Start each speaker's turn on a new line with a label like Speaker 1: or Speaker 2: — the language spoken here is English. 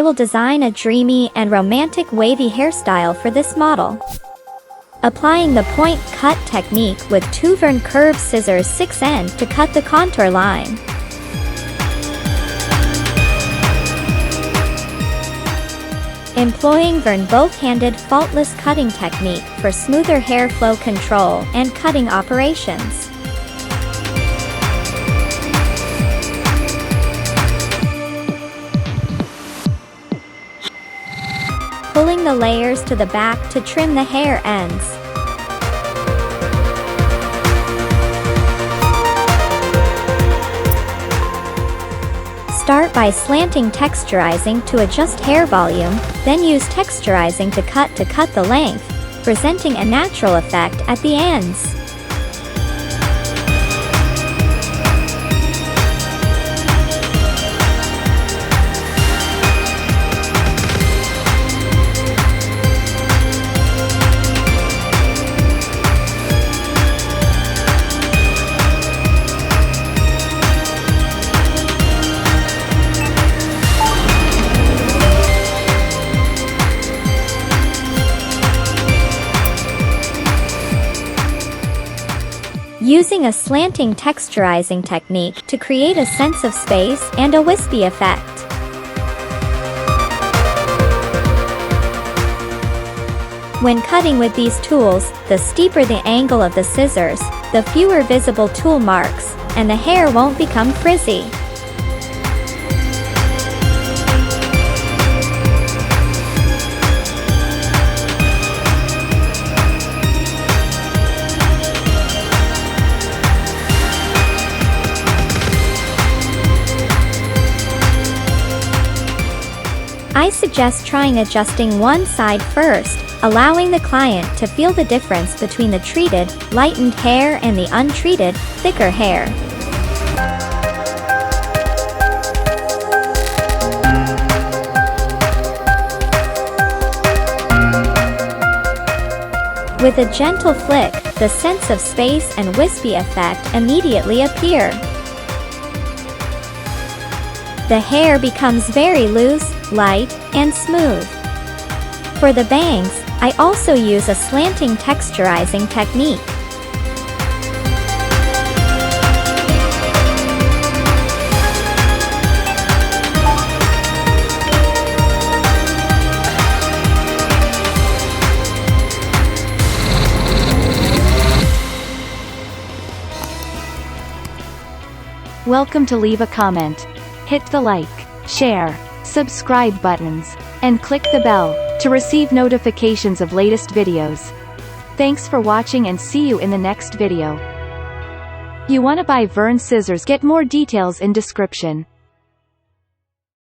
Speaker 1: will design a dreamy and romantic wavy hairstyle for this model. Applying the point cut technique with 2 Vern curved scissors 6N to cut the contour line. Employing Vern both-handed faultless cutting technique for smoother hair flow control and cutting operations. Pulling the layers to the back to trim the hair ends. Start by slanting texturizing to adjust hair volume, then use texturizing to cut the length, presenting a natural effect at the ends. Using a slanting texturizing technique to create a sense of space and a wispy effect. When cutting with these tools, the steeper the angle of the scissors, the fewer visible tool marks, and the hair won't become frizzy. I suggest trying adjusting one side first, allowing the client to feel the difference between the treated, lightened hair and the untreated, thicker hair. With a gentle flick, the sense of space and wispy effect immediately appear. The hair becomes very loose, light, and smooth. For the bangs, I also use a slanting texturizing technique.
Speaker 2: Welcome to leave a comment. Hit the like, share, subscribe buttons, and click the bell to receive notifications of latest videos. Thanks for watching and see you in the next video. You wanna buy Vern scissors? Get more details in description.